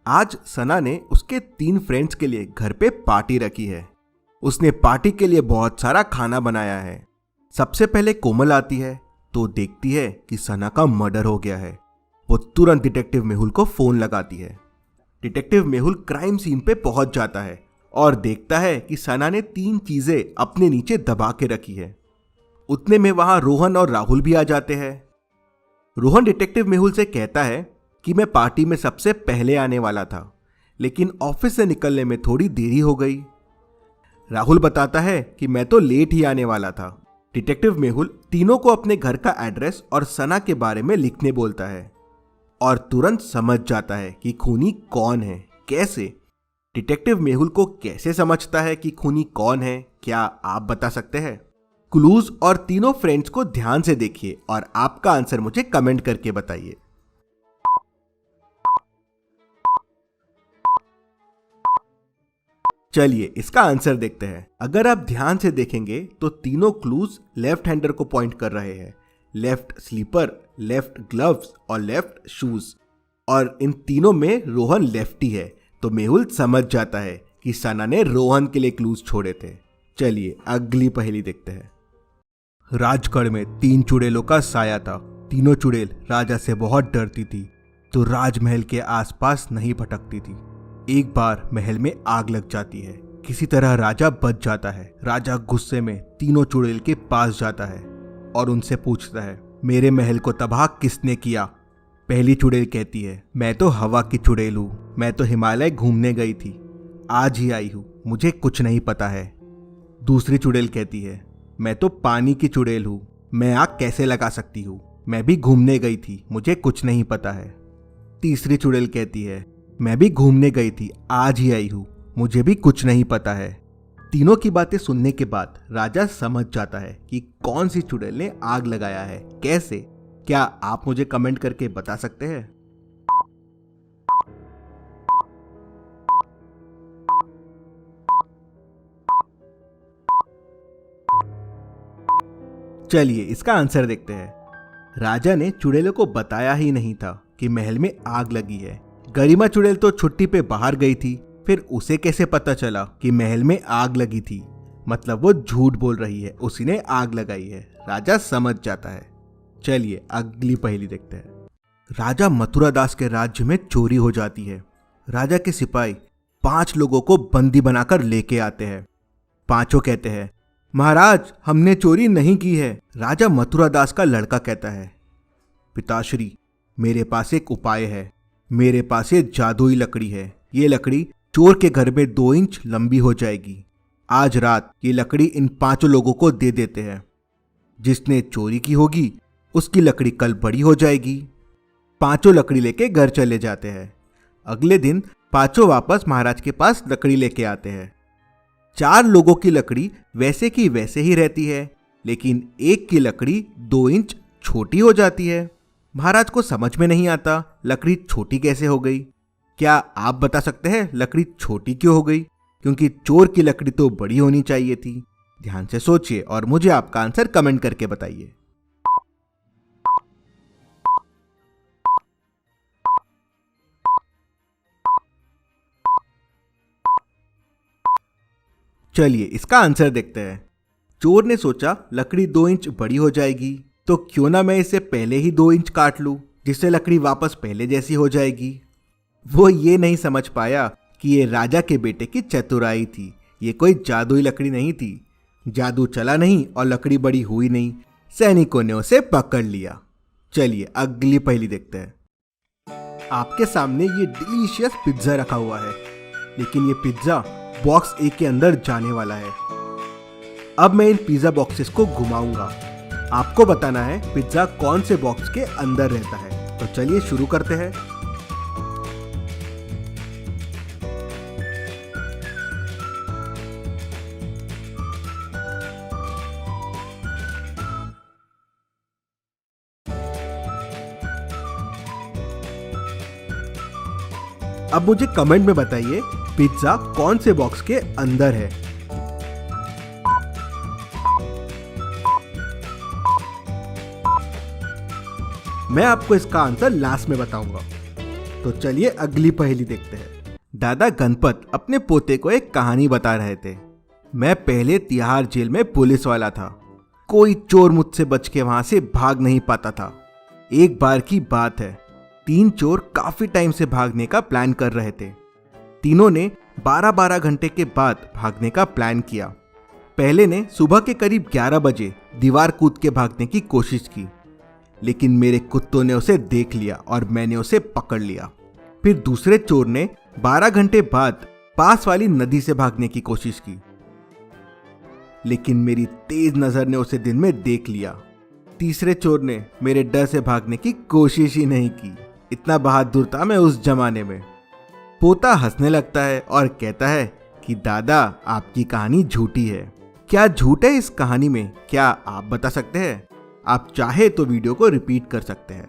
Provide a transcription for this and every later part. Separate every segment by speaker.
Speaker 1: आज सना ने उसके 3 फ्रेंड्स के लिए घर पे पार्टी रखी है। उसने पार्टी के लिए बहुत सारा खाना बनाया है। सबसे पहले कोमल आती है तो देखती है कि सना का मर्डर हो गया है। वो तुरंत डिटेक्टिव मेहुल को फोन लगाती है। डिटेक्टिव मेहुल क्राइम सीन पे पहुंच जाता है और देखता है कि सना ने 3 चीजें अपने नीचे दबा के रखी है। उतने में वहां रोहन और राहुल भी आ जाते हैं। रोहन डिटेक्टिव मेहुल से कहता है कि मैं पार्टी में सबसे पहले आने वाला था, लेकिन ऑफिस से निकलने में थोड़ी देरी हो गई। राहुल बताता है कि मैं तो लेट ही आने वाला था। डिटेक्टिव मेहुल तीनों को अपने घर का एड्रेस और सना के बारे में लिखने बोलता है और तुरंत समझ जाता है कि खूनी कौन है। कैसे? डिटेक्टिव मेहुल को कैसे समझता है कि खूनी कौन है, क्या आप बता सकते हैं? क्लूज और तीनों फ्रेंड्स को ध्यान से देखिए और आपका आंसर मुझे कमेंट करके बताइए। चलिए इसका आंसर देखते हैं। अगर आप ध्यान से देखेंगे तो तीनों क्लूज लेफ्ट हैंडर को पॉइंट कर रहे हैं। लेफ्ट स्लीपर, लेफ्ट ग्लव्स और लेफ्ट शूज। और इन तीनों में रोहन लेफ्टी है, तो मेहुल समझ जाता है कि सना ने रोहन के लिए क्लूज छोड़े थे। चलिए अगली पहेली देखते हैं। राजगढ़ में 3 चुड़ैलों का साया था। तीनों चुड़ैल राजा से बहुत डरती थी, तो राजमहल के आसपास नहीं भटकती थी। एक बार महल में आग लग जाती है। किसी तरह राजा बच जाता है। राजा गुस्से में तीनों चुड़ैल के पास जाता है और उनसे पूछता है, मेरे महल को तबाह किसने किया? पहली चुड़ैल कहती है, मैं तो हवा की चुड़ैल हूँ। मैं तो हिमालय घूमने गई थी, आज ही आई हूँ, मुझे कुछ नहीं पता है। दूसरी चुड़ैल कहती है, मैं तो पानी की चुड़ैल हूँ। मैं आग कैसे लगा सकती हूँ? मैं भी घूमने गई थी, मुझे कुछ नहीं पता है। तीसरी चुड़ैल कहती है, मैं भी घूमने गई थी, आज ही आई हूँ, मुझे भी कुछ नहीं पता है। तीनों की बातें सुनने के बाद राजा समझ जाता है कि कौन सी चुड़ैल ने आग लगाया है। कैसे? क्या आप मुझे कमेंट करके बता सकते हैं? चलिए इसका आंसर देखते हैं। राजा ने चुड़ैलों को बताया ही नहीं था कि महल में आग लगी है। गरिमा चुड़ैल तो छुट्टी पे बाहर गई थी, फिर उसे कैसे पता चला कि महल में आग लगी थी? मतलब वो झूठ बोल रही है, उसी ने आग लगाई है। राजा समझ जाता है। चलिए अगली पहेली देखते हैं। राजा मथुरादास के राज्य में चोरी हो जाती है। राजा के सिपाही 5 लोगों को बंदी बनाकर लेके आते हैं। पांचों कहते हैं, महाराज हमने चोरी नहीं की है। राजा मथुरादास का लड़का कहता है, पिताश्री मेरे पास एक उपाय है। मेरे पास ये जादुई लकड़ी है। ये लकड़ी चोर के घर में 2 इंच लंबी हो जाएगी। आज रात ये लकड़ी इन 5 लोगों को दे देते हैं। जिसने चोरी की होगी उसकी लकड़ी कल बड़ी हो जाएगी। 5 लकड़ी लेके घर चले जाते हैं। अगले दिन 5 वापस महाराज के पास लकड़ी लेके आते हैं। 4 लोगों की लकड़ी वैसे की वैसे ही रहती है, लेकिन एक की लकड़ी 2 इंच छोटी हो जाती है। महाराज को समझ में नहीं आता लकड़ी छोटी कैसे हो गई। क्या आप बता सकते हैं लकड़ी छोटी क्यों हो गई? क्योंकि चोर की लकड़ी तो बड़ी होनी चाहिए थी। ध्यान से सोचिए और मुझे आपका आंसर कमेंट करके बताइए। चलिए इसका आंसर देखते हैं। चोर ने सोचा लकड़ी 2 इंच बड़ी हो जाएगी, तो क्यों ना मैं इसे पहले ही 2 इंच काट लूं, जिससे लकड़ी वापस पहले जैसी हो जाएगी। वो ये नहीं समझ पाया कि ये राजा के बेटे की चतुराई थी। ये कोई जादुई लकड़ी नहीं थी। जादू चला नहीं और लकड़ी बड़ी हुई नहीं। सैनिकों ने उसे पकड़ लिया। चलिए अगली पहेली देखते हैं। आपके सामने ये डिलीशियस पिज्जा रखा हुआ है, लेकिन ये पिज्जा बॉक्स ए के अंदर जाने वाला है। अब मैं इन पिज्जा बॉक्सेस को घुमाऊंगा। आपको बताना है पिज्जा कौन से बॉक्स के अंदर रहता है। तो चलिए शुरू करते हैं। अब मुझे कमेंट में बताइए पिज्जा कौन से बॉक्स के अंदर है। मैं आपको इसका आंसर लास्ट में बताऊंगा। तो चलिए अगली पहेली देखते हैं। दादा गणपत अपने पोते को एक कहानी बता रहे थे। मैं पहले तिहाड़ जेल में पुलिस वाला था। कोई चोर मुझसे बच के वहां से भाग नहीं पाता था। एक बार की बात है, 3 चोर काफी टाइम से भागने का प्लान कर रहे थे। तीनों ने 12-12 घंटे के बाद भागने का प्लान किया। पहले ने सुबह के करीब 11 बजे दीवार कूद के भागने की कोशिश की, लेकिन मेरे कुत्तों ने उसे देख लिया और मैंने उसे पकड़ लिया। फिर दूसरे चोर ने 12 घंटे बाद पास वाली नदी से भागने की कोशिश की, लेकिन मेरी तेज नजर ने उसे दिन में देख लिया। तीसरे चोर ने मेरे डर से भागने की कोशिश ही नहीं की। इतना बहादुर था मैं उस जमाने में। पोता हंसने लगता है और कहता है कि दादा, आपकी कहानी झूठी है। क्या झूठ है इस कहानी में, क्या आप बता सकते हैं? आप चाहे तो वीडियो को रिपीट कर सकते हैं।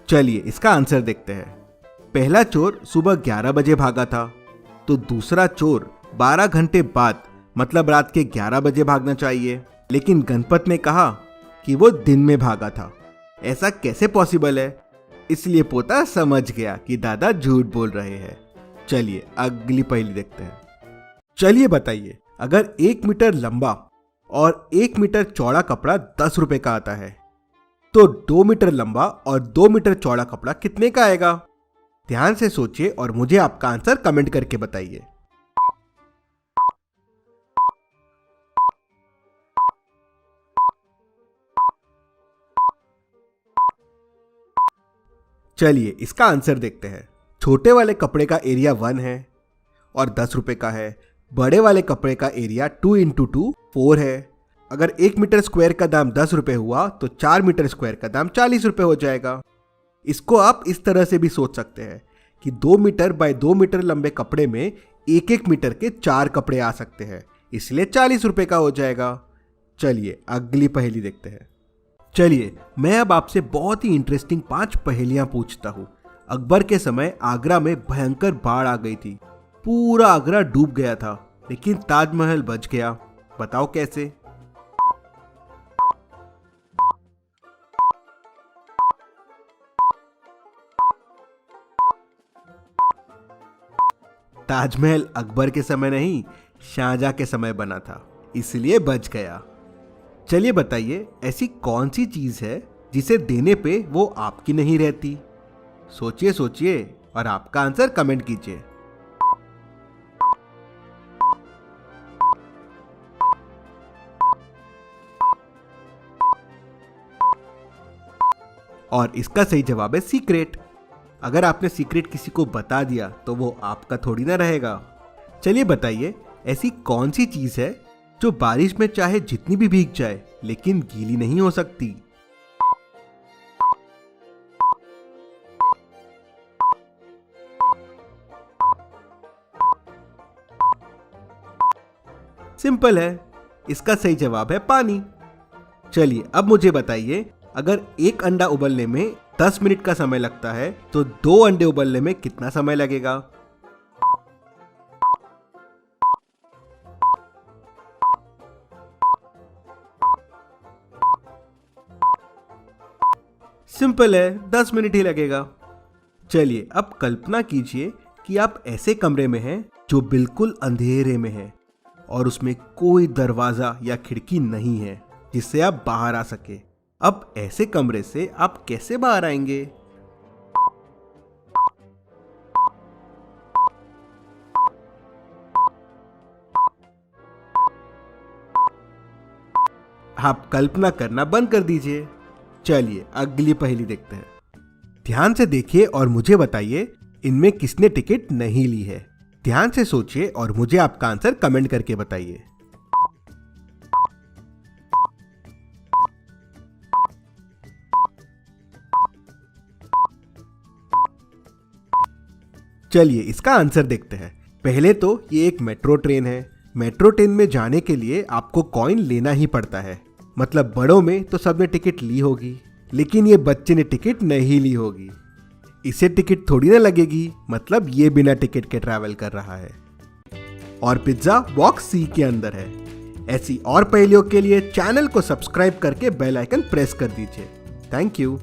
Speaker 1: चलिए इसका आंसर देखते हैं। पहला चोर सुबह 11 बजे भागा था, तो दूसरा चोर 12 घंटे बाद मतलब रात के 11 बजे भागना चाहिए, लेकिन गणपत ने कहा कि वो दिन में भागा था। ऐसा कैसे पॉसिबल है? इसलिए पोता समझ गया कि दादा झूठ बोल रहे हैं। चलिए अगली पहेली देखते हैं। चलिए बताइए, अगर 1 मीटर लंबा और 1 मीटर चौड़ा कपड़ा 10 रुपए का आता है, तो 2 मीटर लंबा और 2 मीटर चौड़ा कपड़ा कितने का आएगा? ध्यान से सोचिए और मुझे आपका आंसर कमेंट करके बताइए। चलिए इसका आंसर देखते हैं। छोटे वाले कपड़े का एरिया 1 है और 10 रुपए का है। बड़े वाले कपड़े का एरिया 2 × 2 4 है। अगर 1 मीटर स्क्वायर का दाम 10 रुपए हुआ तो 4 मीटर स्क्वायर का दाम 40 रुपए हो जाएगा। इसको आप इस तरह से भी सोच सकते हैं कि 2 मीटर बाय 2 मीटर लंबे कपड़े में 1-1 मीटर के 4 कपड़े आ सकते हैं, इसलिए 40 रुपए का हो जाएगा। चलिए अगली पहेली देखते हैं। चलिए मैं अब आपसे बहुत ही इंटरेस्टिंग 5 पहेलियां पूछता हूँ। अकबर के समय आगरा में भयंकर बाढ़ आ गई थी। पूरा आगरा डूब गया था, लेकिन ताजमहल बच गया। बताओ कैसे? ताजमहल अकबर के समय नहीं, शाहजहां के समय बना था, इसलिए बच गया। चलिए बताइए, ऐसी कौन सी चीज है जिसे देने पे वो आपकी नहीं रहती? सोचिए सोचिए और आपका आंसर कमेंट कीजिए। और इसका सही जवाब है सीक्रेट। अगर आपने सीक्रेट किसी को बता दिया तो वो आपका थोड़ी ना रहेगा। चलिए बताइए, ऐसी कौन सी चीज है जो बारिश में चाहे जितनी भी भीग जाए लेकिन गीली नहीं हो सकती? सिंपल है, इसका सही जवाब है पानी। चलिए अब मुझे बताइए, अगर एक अंडा उबलने में 10 मिनट का समय लगता है तो 2 अंडे उबलने में कितना समय लगेगा? सिंपल है, 10 मिनट ही लगेगा। चलिए अब कल्पना कीजिए कि आप ऐसे कमरे में हैं जो बिल्कुल अंधेरे में है और उसमें कोई दरवाजा या खिड़की नहीं है जिससे आप बाहर आ सके। अब ऐसे कमरे से आप कैसे बाहर आएंगे? आप कल्पना करना बंद कर दीजिए। चलिए अगली पहेली देखते हैं। ध्यान से देखिए और मुझे बताइए, इनमें किसने टिकट नहीं ली है? ध्यान से सोचिए और मुझे आपका आंसर कमेंट करके बताइए। चलिए इसका आंसर देखते हैं। पहले तो ये एक मेट्रो ट्रेन है। मेट्रो ट्रेन में जाने के लिए आपको कॉइन लेना ही पड़ता है। मतलब बड़ों में तो सबने टिकट ली होगी, लेकिन ये बच्चे ने टिकट नहीं ली होगी। इसे टिकट थोड़ी ना लगेगी, मतलब ये बिना टिकट के ट्रैवल कर रहा है। और पिज्जा बॉक्स सी के अंदर है। ऐसी और पहेलियों के लिए चैनल को सब्सक्राइब करके बेल आइकन प्रेस कर दीजिए। Thank you.